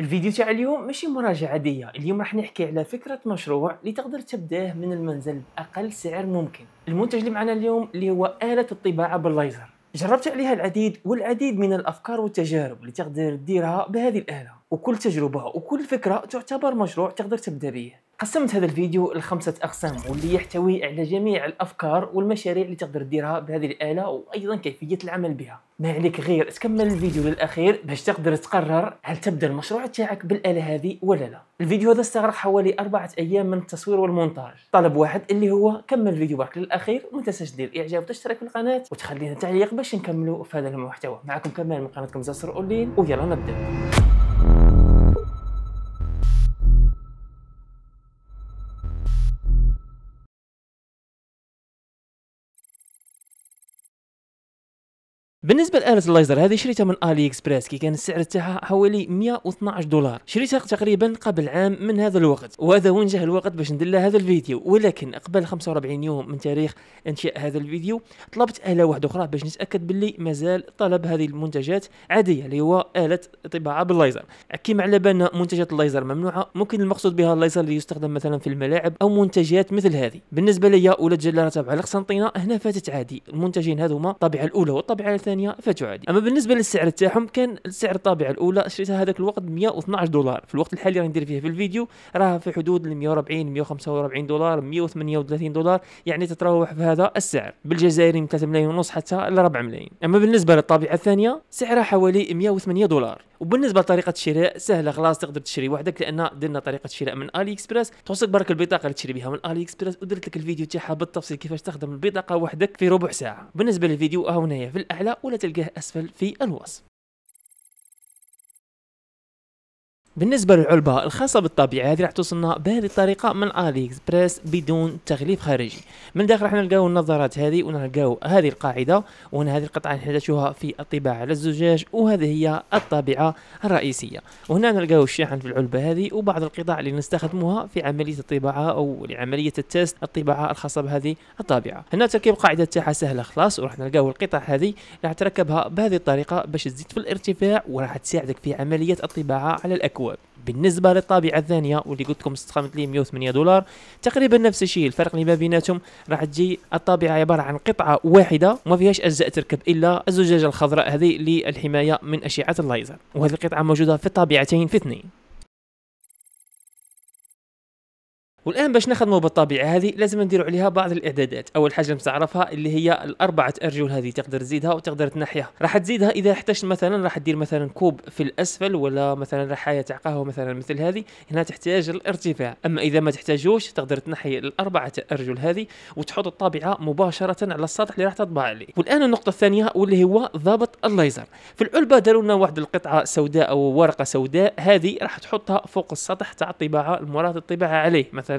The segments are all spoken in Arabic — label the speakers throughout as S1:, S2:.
S1: الفيديو تاع اليوم ماشي مراجعة عادية. اليوم راح نحكي على فكرة مشروع اللي تقدر تبداه من المنزل بأقل سعر ممكن. المنتج اللي معنا اليوم اللي هو آلة الطباعة بالليزر. جربت عليها العديد من الأفكار والتجارب اللي تقدر تديرها بهذه الآلة، وكل تجربة وكل فكرة تعتبر مشروع تقدر تبدأ به. قسمت هذا الفيديو لخمسة أقسام واللي يحتوي على جميع الأفكار والمشاريع اللي تقدر تديرها بهذه الآلة، وأيضا كيفية العمل بها. ما عليك غير تكمل الفيديو للأخير باش تقدر تقرر هل تبدأ المشروع تاعك بالآلة هذه ولا لا. الفيديو هذا استغرق حوالي 4 أيام من التصوير والمونتاج. طلب واحد اللي هو كمل الفيديو برك للأخير، وما تنساش دير إعجاب وتشترك في القناة وتخلينا تعليق باش نكملوا في هذا المحتوى. معكم كمال من قناتكم زاسر أونلاين، ويلا نبدأ. بالنسبه لآلة الليزر هذه شريتها من آلي إكسبريس كي كان السعر تاعها حوالي $112. شريتها تقريبا قبل عام من هذا الوقت، وهذا هو نجح الوقت باش ندير لها هذا الفيديو. ولكن قبل 45 يوم من تاريخ انشاء هذا الفيديو طلبت آلة واحده اخرى باش نتاكد باللي مازال طلب هذه المنتجات عاديه اللي هو آلة طباعه بالليزر. كيما على بالنا منتجات الليزر ممنوعه، ممكن المقصود بها الليزر اللي يستخدم مثلا في الملاعب او منتجات مثل هذه. بالنسبه ليا ولات جلاله تبع القسنطينه هنا فاتت عادي. المنتجين هذوما الطابعه الاولى والطابعه الثانيه فاتوا عادي. اما بالنسبه للسعر تاعهم كان السعر الطابعه الاولى شريتها هذاك الوقت $112. في الوقت الحالي راه ندير فيه في الفيديو راه في حدود ال $140 $145 $138، يعني تتراوح في هذا السعر بالجزائري من 3 ملايين ونص حتى ل 4 ملايين. اما بالنسبه للطابعه الثانيه سعرها حوالي $108. وبالنسبه لطريقه الشراء سهله، خلاص تقدر تشري وحدك لان درنا طريقه شراء من آلي إكسبريس. توصلك برك البطاقه اللي تشري بها من آلي إكسبريس، ودرت لك الفيديو تاعها بالتفصيل كيفاش تخدم البطاقه وحدك في ربع ساعه. بالنسبه للفيديو ها هنايا في الاعلى ولا تلقاه اسفل في الوصف. بالنسبه للعلبه الخاصه بالطابعه هذه راح توصلنا بهذه الطريقه من آلي إكسبريس بدون تغليف خارجي. من داخل راح نلقاو النظارات هذه، ونلقاو هذه القاعده، وهنا هذه القطعه نحتاجوها في الطباعه على الزجاج، وهذه هي الطابعه الرئيسيه. وهنا نلقاو الشاحن في العلبه هذه وبعض القطع اللي نستخدموها في عمليه الطباعه او لعمليه التست الطباعه الخاصه بهذه الطابعه. هنا تركيب قاعده تاعها سهله خلاص، وراح نلقاو القطع هذه راح تركبها بهذه الطريقه باش تزيد في الارتفاع وراح تساعدك في عمليه الطباعه على الاكواب. بالنسبه للطابعه الثانيه واللي قلت لكم استخدمت لي $108 تقريبا نفس الشيء. الفرق اللي ما بيناتهم راح تجي الطابعه عباره عن قطعه واحده وما فيهاش اجزاء تركب الا الزجاجه الخضراء هذه للحمايه من اشعه الليزر، وهذه القطعه موجوده في الطابعتين في اثنين. والان باش نخدموا بالطابعه هذه لازم نديروا عليها بعض الاعدادات. اول حاجه مستعرفها اللي هي الاربعه ارجل هذه، تقدر تزيدها وتقدر تنحيها. راح تزيدها اذا احتجت، مثلا راح تدير مثلا كوب في الاسفل ولا مثلا رحايه تاع قهوه مثلا مثل هذه، هنا تحتاج الارتفاع. اما اذا ما تحتاجوش تقدر تنحي الاربعه ارجل هذه وتحط الطابعه مباشره على السطح اللي راح تطبع عليه. والان النقطه الثانيه واللي هو ضابط الليزر. في العلبه داروا لنا واحد القطعه سوداء او ورقه سوداء، هذه راح تحطها فوق السطح تاع الطباعه المراد الطباعه عليه، مثلا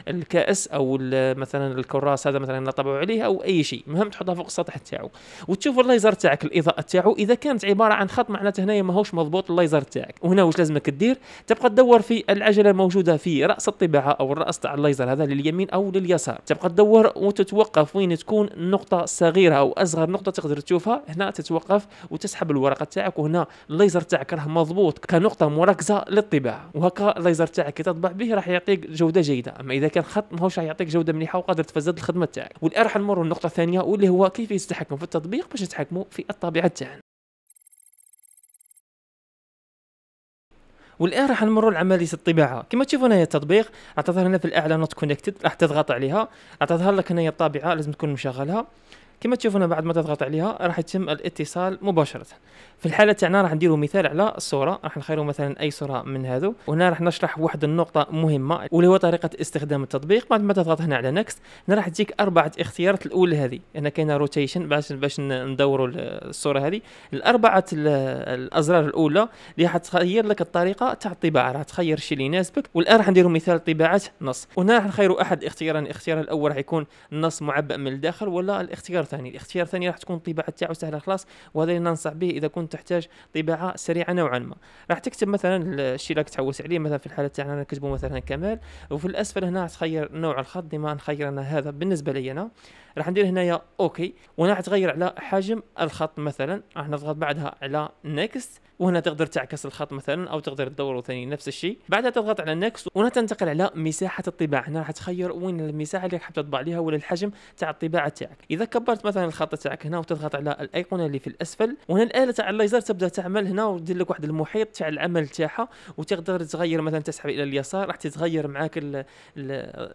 S1: الكأس او مثلا الكراس هذا مثلا نطبعوا عليه او اي شيء، مهم تحطها فوق السطح تاعو وتشوف الليزر تاعك الاضاءه تاعو. اذا كانت عباره عن خط معناته هنايا ماهوش مضبوط الليزر تاعك. وهنا واش لازمك دير؟ تبقى تدور في العجله الموجوده في راس الطباعه او الراس تاع الليزر هذا لليمين او لليسار، تبقى تدور وتتوقف وين تكون نقطه صغيره او اصغر نقطه تقدر تشوفها، هنا تتوقف وتسحب الورقه تاعك، وهنا الليزر تاعك راه مضبوط كنقطه مركزه للطباعه، وهكا الليزر تاعك كي تطبع به راح يعطيك جوده جيده. اما اذا كان خط ماهوش راح يعطيك جوده مليحه وقادر تفسد الخدمه تاعك. والان راح نمروا للنقطه الثانيه واللي هو كيف يتحكم في التطبيق باش نتحكموا في الطابعه تاعنا. والان راح نمروا لعمليه الطباعه. كما تشوفون هنا التطبيق راح تظهر هنا في الاعلى نوت كونكتد، راح تضغط عليها راح تظهر لك هنا الطابعه لازم تكون مشغلها. كما تشوفون بعد ما تضغط عليها راح يتم الاتصال مباشره. في الحاله تاعنا راح نديروا مثال على الصوره، راح نخيروا مثلا اي صوره من هذو، وهنا راح نشرح واحد النقطه مهمه واللي هو طريقه استخدام التطبيق. بعد ما تضغط هنا على نكست هنا راح تجيك 4 اختيارات. الاولى هذه هنا كاينه روتيشن باش ندوروا الصوره هذه. الاربعه الازرار الاولى اللي راح تغير لك الطريقه تاع الطباعه، راح تخير الشيء اللي يناسبك. والان راح نديروا مثال طباعه نص، وهنا راح نخيروا احد اختيارين. الاختيار الاول راح يكون النص معبأ من الداخل، ولا الاختيار الثاني. الاختيار الثاني راح تكون الطباعه تاعو سهله خلاص، وهذا اللي ننصح به اذا كنت تحتاج طباعه سريعه نوعا ما. راح تكتب مثلا الشيء اللي راك تحوس عليه، مثلا في الحاله تاعنا نكتبوا مثلا كمال، وفي الاسفل هنا تخير نوع الخط. ديما نخير انا هذا بالنسبه لي انا راح ندير هنايا اوكي، وهنا راح تغير على حجم الخط مثلا، راح نضغط بعدها على نيكست، وهنا تقدر تعكس الخط مثلا او تقدر تدوره ثاني نفس الشيء. بعدها تضغط على نيكست، وهنا تنتقل على مساحه الطباعه. هنا راح تخير وين المساحه اللي حاب تطبع عليها ولا الحجم تاع الطباعه تاعك. اذا كبرت مثلا الخط تاعك هنا وتضغط على الايقونه اللي في الاسفل، وهنا الاله تاع الليزر تبدا تعمل هنا وتدير لك واحد المحيط تاع العمل تاعها، وتقدر تغير مثلا تسحب الى اليسار راح تتغير معاك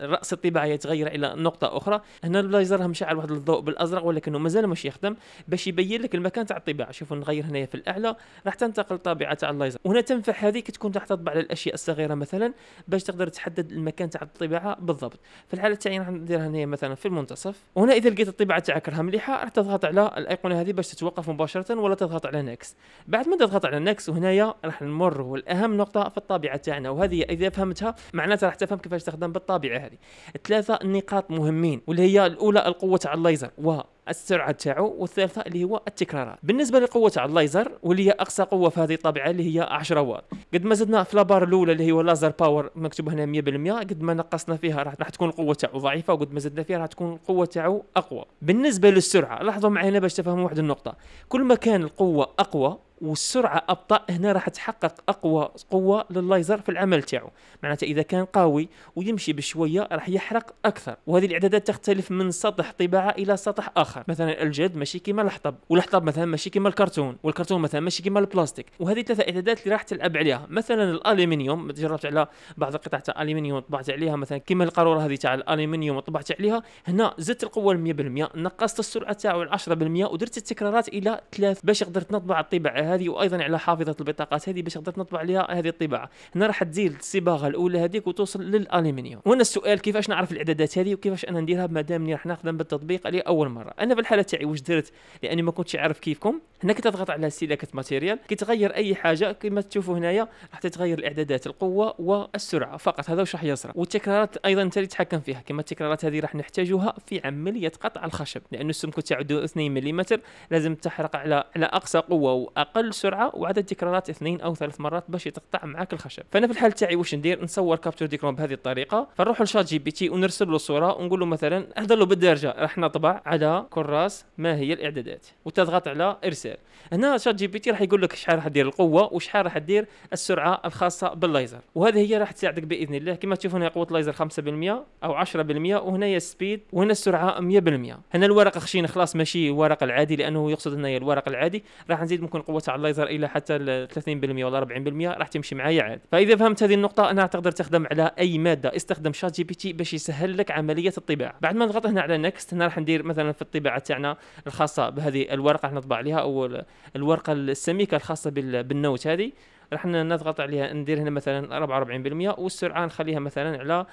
S1: راس الطباعه يتغير الى نقطه اخرى. هنا الليزر مشعل واحد الضوء بالازرق ولكنه مازال مش يخدم باش يبين لك المكان تاع الطباعه. شوفوا نغير هنايا في الاعلى راح تنتقل الطابعه تاع الليزر، وهنا تنفع هذه كي تكون راح تطبع على الاشياء الصغيره مثلا باش تقدر تحدد المكان تاع الطباعه بالضبط. في الحاله تاعي راح نديرها هنا مثلا في المنتصف، وهنا اذا لقيت الطباعه تاعك راها مليحه راح تضغط على الايقونه هذه باش تتوقف مباشره ولا تضغط على نيكست. بعد ما تضغط على نيكست وهنايا راح نمر والاهم نقطه في الطابعه تاعنا، وهذه اذا فهمتها معناتها راح تفهم كيفاش تخدم بالطابعه هذه. ثلاثه نقاط مهمين، واللي هي الاولى القوه تاع الليزر والسرعه تاعو، والثالثه اللي هو التكرارات. بالنسبه لقوه تاع الليزر واللي هي اقصى قوه في هذه الطابعه اللي هي 10 واط، قد ما زدنا في لابار الاولى اللي هو لازر باور مكتوب هنا 100%، قد ما نقصنا فيها راح تكون القوه تاعو ضعيفه، وقد ما زدنا فيها راح تكون القوه تاعو اقوى. بالنسبه للسرعه لاحظوا معي هنا باش تفهموا واحد النقطه، كل ما كان القوه اقوى والسرعه ابطا هنا راح تحقق اقوى قوه للليزر في العمل تاعو. معناته اذا كان قوي ويمشي بشويه راح يحرق اكثر، وهذه الاعدادات تختلف من سطح طباعه الى سطح اخر. مثلا الجلد ماشي كيما الحطب، والحطب مثلا ماشي كيما الكرتون، والكرتون مثلا ماشي كيما البلاستيك. وهذه ثلاثه اعدادات اللي راح تلعب عليها. مثلا الالومنيوم جربت على بعض القطع تاع الالومنيوم طبعت عليها مثلا كيما القاروره هذه تاع الالومنيوم طبعت عليها، هنا زدت القوه ل 100%، نقصت السرعه تاعو ل 10%، ودرت التكرارات الى 3 باش قدرت نطبع الطباعه هذه، وايضا على حافظه البطاقات هذه باش قدرت نطبع عليها هذه الطباعه. هنا راح تزيد الصباغه الاولى هذيك وتوصل للالومنيوم. وهنا السؤال كيفاش نعرف الاعدادات هذه وكيفاش انا نديرها ما دامني راح نخدم بالتطبيق لاول مره. انا في الحاله تاعي واش درت لاني ما كنتش عارف كيفكم، هنا كي تضغط على سيلكت ماتيريال كي تغير اي حاجه كما تشوفوا هنايا راح تتغير الاعدادات القوه والسرعه فقط، هذا واش راح يصرى. والتكرارات ايضا انت اللي تتحكم فيها، كما التكرارات هذه راح نحتاجها في عمليه قطع الخشب لانه السمك تاعو 2 ملم، لازم تحرق على اقصى قوه واقل سرعه وعدد تكرارات 2 أو 3 مرات باش يتقطع معاك الخشب. فانا في الحال تاعي واش ندير، نصور كابتور ديكرون بهذه الطريقه، فنروح لشات جي بي تي ونرسل له صوره ونقول له مثلا اهدر له بالدرجه راح نطبع على كراس ما هي الاعدادات، وتضغط على ارسال. هنا شات جي بي تي راح يقول لك شحال راح دير القوه وشحال راح دير السرعه الخاصه بالليزر، وهذه هي راح تساعدك باذن الله. كما تشوفون هنا قوه الليزر 5% او 10%، وهنا هي السبيد، وهنا السرعه 100%. هنا الورق خشين خلاص ماشي الورق العادي لانه يقصد هنا الورق العادي، راح نزيد ممكن قوه تاع الليزر الى حتى 30% ولا 40% راح تمشي معايا عاد. فاذا فهمت هذه النقطه انا تقدر تخدم على اي ماده، استخدم شات جي بي تي باش يسهل لك عمليه الطباعه. بعد ما نضغط هنا على نكست، هنا راح ندير مثلا في الطباعه تاعنا الخاصه بهذه الورقه راح نطبع عليها، او الورقه السميكه الخاصه بالنوت هذه راح نضغط عليها، ندير هنا مثلا 44% والسرعه نخليها مثلا على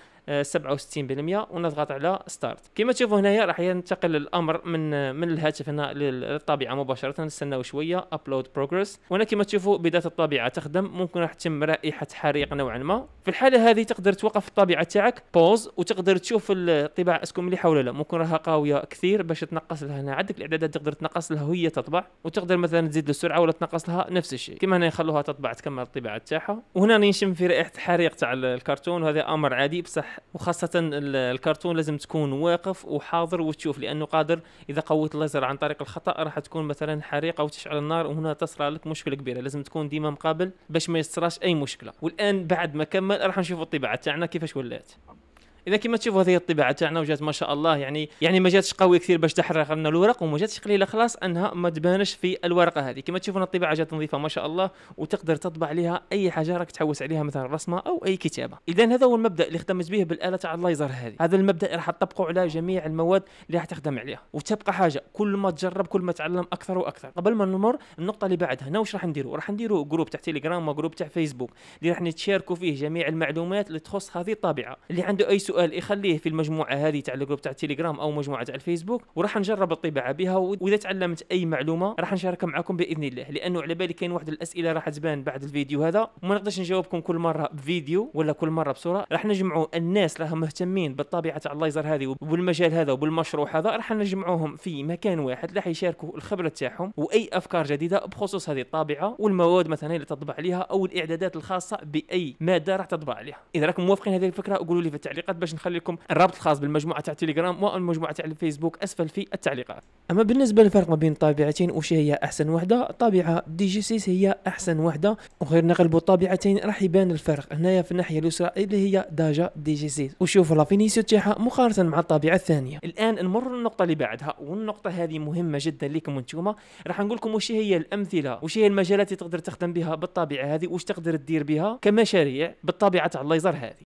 S1: 67%، ونضغط على ستارت. كما تشوفوا هنايا راح ينتقل الامر من الهاتف هنا للطابعه مباشره. نستناو شويه ابلود بروجرس، وهنا كما تشوفوا بدات الطابعه تخدم. ممكن راح تتم رائحه حريق نوعا ما. في الحاله هذه تقدر توقف الطابعه تاعك بوز وتقدر تشوف الطباعه اسكم مليحه ولا لا. ممكن راها قاويه كثير باش تنقص لها، هنا عندك الاعدادات تقدر تنقص لها وهي تطبع، وتقدر مثلا تزيد السرعه ولا تنقص لها نفس الشيء. كما هنا يخلوها تطبع تكمل الطباعه تاعها. وهنا نشم في رائحه حريق تاع الكرتون، وهذا امر عادي بصح، وخاصه الكرتون لازم تكون واقف وحاضر وتشوف، لانه قادر اذا قويت الليزر عن طريق الخطا راح تكون مثلا حريقه وتشعل النار، وهنا تصرى لك مشكله كبيره. لازم تكون ديما مقابل باش ما يصراش اي مشكله. والان بعد ما كمل راح نشوف الطباعه تاعنا كيفاش ولات. اذا كما تشوفوا هذه الطباعه تاعنا وجات ما شاء الله، يعني ما جاتش قوي كثير باش تحرق لنا الورق، وما جاتش قليله خلاص انها ما تبانش في الورقه هذه. كما تشوفون الطباعه جات نظيفه ما شاء الله، وتقدر تطبع عليها اي حاجه راك تحوس عليها مثلا رسمه او اي كتابه. اذا هذا هو المبدا اللي خدمت به بالاله تاع الليزر هذه. هذا المبدا راح تطبقه على جميع المواد اللي راح تخدم عليها، وتبقى حاجه كل ما تجرب كل ما تعلم اكثر واكثر. قبل ما نمر النقطه اللي بعدها، هنا واش راح نديروا؟ راح نديروا جروب تاع تيليجرام وجروب تاع فيسبوك اللي راح نتشاركوا فيه جميع المعلومات اللي تخص هذه الطابعه. اللي عنده اي سؤال يخليه في المجموعه هذه تاع الجروب تاع التليجرام او مجموعه تاع الفيسبوك، وراح نجرب الطباعه بها. واذا تعلمت اي معلومه راح نشاركها معكم باذن الله، لانه على بالي كاين واحد الاسئله راح تبان بعد الفيديو هذا وما نقدرش نجاوبكم كل مره بفيديو ولا كل مره بصوره. راح نجمعوا الناس اللي مهتمين بالطبيعه تاع الليزر هذه وبالمجال هذا وبالمشروع هذا، راح نجمعوهم في مكان واحد راح يشاركوا الخبره تاعهم واي افكار جديده بخصوص هذه الطابعه والمواد مثلا اللي تطبع عليها او الاعدادات الخاصه باي ماده راح تطبع عليها. اذا راكم موافقين هذه الفكره قولوا لي في التعليقات باش باش نخلي لكم الرابط الخاص بالمجموعه تاع تيليجرام والمجموعه تاع الفيسبوك اسفل في التعليقات. اما بالنسبه للفرق ما بين الطابعتين وش هي احسن وحده، الطابعه دي جي 6 هي احسن وحده، وغير نقلبوا الطابعتين راح يبان الفرق هنايا في الناحيه اليسرى اللي هي داجا دي جي 6، وشوفوا لا فينيسيو تاعها مقارنه مع الطابعه الثانيه. الان نمر للنقطه اللي بعدها، والنقطه هذه مهمه جدا لكم انتم. راح نقول لكم وش هي الامثله، وش هي المجالات اللي تقدر تخدم بها بالطابعه هذه، وش تقدر تدير بها كمشاريع بالطابعه تاع الليزر هذه.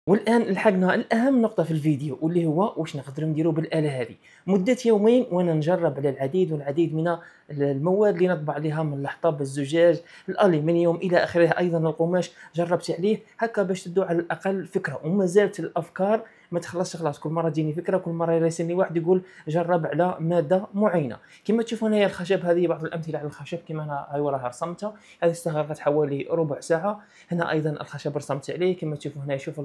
S1: والان لحقنا الاهم نقطه في الفيديو، واللي هو واش نقدروا نديروا بالاله هذه. مده يومين وانا نجرب على العديد والعديد من المواد اللي نطبع عليها، من الحطب، الزجاج، الالومنيوم الى اخره، ايضا القماش جربت عليه هكا باش تدوا على الاقل فكره. وما زالت الافكار ما تخلصش، خلاص كل مره تجيني فكره، كل مره يرسلني واحد يقول جرب على ماده معينه. كما تشوفون هنا الخشب، هذه بعض الامثله على الخشب. كما انا هاي وراها رسمتها، هذه استغرقت حوالي ربع ساعه. هنا ايضا الخشب رسمت عليه. كما تشوفون هنا شوف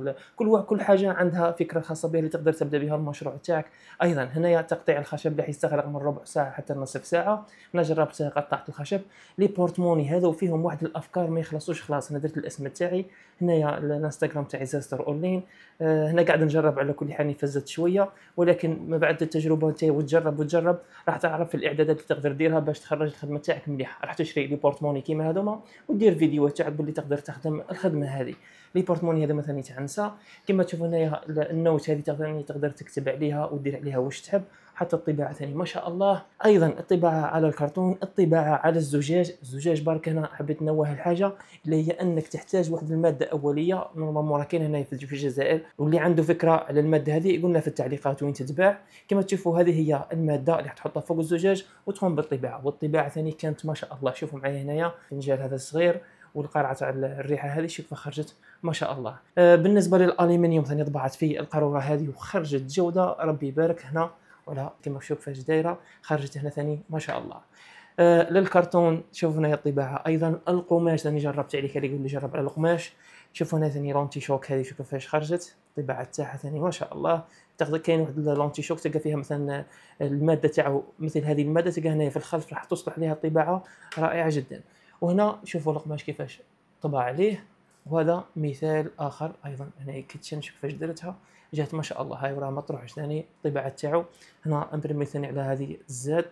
S1: كل حاجه عندها فكره خاصه بها اللي تقدر تبدا بها المشروع تاعك. ايضا هنايا تقطيع الخشب راح يستغرق من ربع ساعه حتى نصف ساعه. انا جربت قطعت الخشب. لي بورتموني هذا وفيهم واحد الافكار ما يخلصوش. خلاص انا درت الاسم تاعي هنايا، الانستغرام تاعي زاستر اونلاين. هنا قاعد نجرب على كل حال، فزت شويه، ولكن ما بعد التجربه نتاعي وتجرب راح تعرف الاعدادات اللي تقدر ديرها باش تخرج الخدمه تاعك مليحه. راح تشري لي بورتموني كيما هذوما ودير فيديوهات تاعك باللي تقدر تخدم الخدمه هذه. لي بورتموني هذا مثلا تاع نساء. كما تشوفون هنايا النوت هذه تقدر تكتب عليها ودير عليها واش تحب. حتى الطباعه ثاني ما شاء الله. ايضا الطباعه على الكرتون، الطباعه على الزجاج برك. هنا حبيت نوه الحاجه اللي هي انك تحتاج واحد الماده اوليه نورمالمون كاين هنا في الجزائر، واللي عنده فكره على الماده هذه قلنا في التعليقات وين تتباع. كما تشوفوا هذه هي الماده اللي تحطها فوق الزجاج وتقوم بالطباعه. والطباعه ثاني كانت ما شاء الله. شوفوا معايا هنايا فنجان هذا صغير، والقرعه تاع الريحه هذه شوف خرجت ما شاء الله. بالنسبه للالومنيوم ثاني طبعت في القاروره هذه وخرجت جوده ربي يبارك. هنا ولا كما تشوف فاش دايره خرجت هنا ثاني ما شاء الله. للكرتون شوفوا هنا الطباعه. ايضا القماش ثاني جربت عليه، كان يقول لي جرب على القماش. شوفوا هنا ثاني لونتي شوك هذه شوفوا فاش خرجت الطباعه تاعها ثاني ما شاء الله. تاخذ كاين واحد لونتي شوك تلقى فيها مثلا الماده تاعو مثل هذه الماده تلقى هنا في الخلف راح تصلح لها الطباعه رائعه جدا. وهنا شوفوا القماش كيفاش طبع عليه. وهذا مثال اخر ايضا هنا كيتشن شوف فاش درتها جات ما شاء الله. هاي وراه مطروح ثاني الطباعه تاعو. هنا امبريمي ثاني على هذه الزاد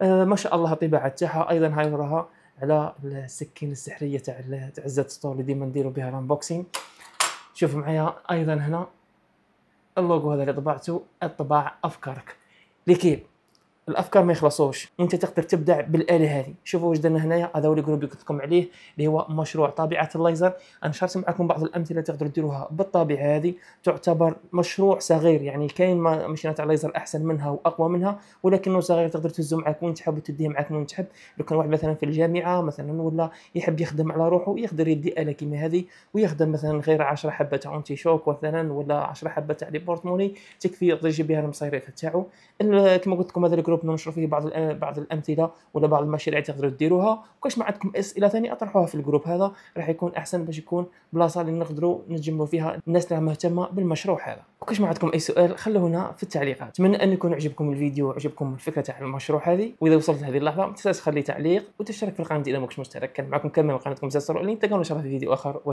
S1: ما شاء الله الطباعه تاعها. ايضا هاي وراها على السكين السحريه تاع الزاد ستور اللي ديما نديروا بها الانبوكسينغ. شوفوا معايا ايضا هنا اللوغو هذا اللي طبعته. الطباع افكارك لكي الافكار ما يخلصوش، انت تقدر تبدع بالاله هذه. شوفوا واش درنا هنايا، هذا هو اللي قلت لكم عليه اللي هو مشروع طابعه الليزر. انا شاركت معكم بعض الامثله تقدروا ديروها بالطابعه هذه. تعتبر مشروع صغير، يعني كاين ماشينات الليزر احسن منها واقوى منها، ولكنه صغير تقدر تهزه معك وين تحب وتديه معك وين تحب. لو كان واحد مثلا في الجامعه مثلا ولا يحب يخدم على روحه يقدر يدي اله كيما هذه ويخدم مثلا غير 10 حبه تاع اونتي شوك مثلا ولا 10 حبه تاع لي بورتموني تكفي يقدر يجيب بها المصاريف تاعو. كما قلت لكم هذا الجروب ننشر فيه بعض الامثله ولا بعض المشاريع تقدروا ديروها. وكاش ما عندكم اسئله ثانيه اطرحوها في الجروب هذا، راح يكون احسن باش يكون بلاصه اللي نقدروا نجمعوا فيها الناس اللي مهتمه بالمشروع هذا. وكاش ما عندكم اي سؤال خلوه هنا في التعليقات. اتمنى ان يكون عجبكم الفيديو وعجبكم الفكره تاع المشروع هذه. واذا وصلت لهذه اللحظه ما تنساش تخلي تعليق وتشترك في القناه اذا ما كنتش مشترك. كان معكم كمل من قناتكم زاستر اونلاين. تلقاونا ان شاء الله في فيديو اخر.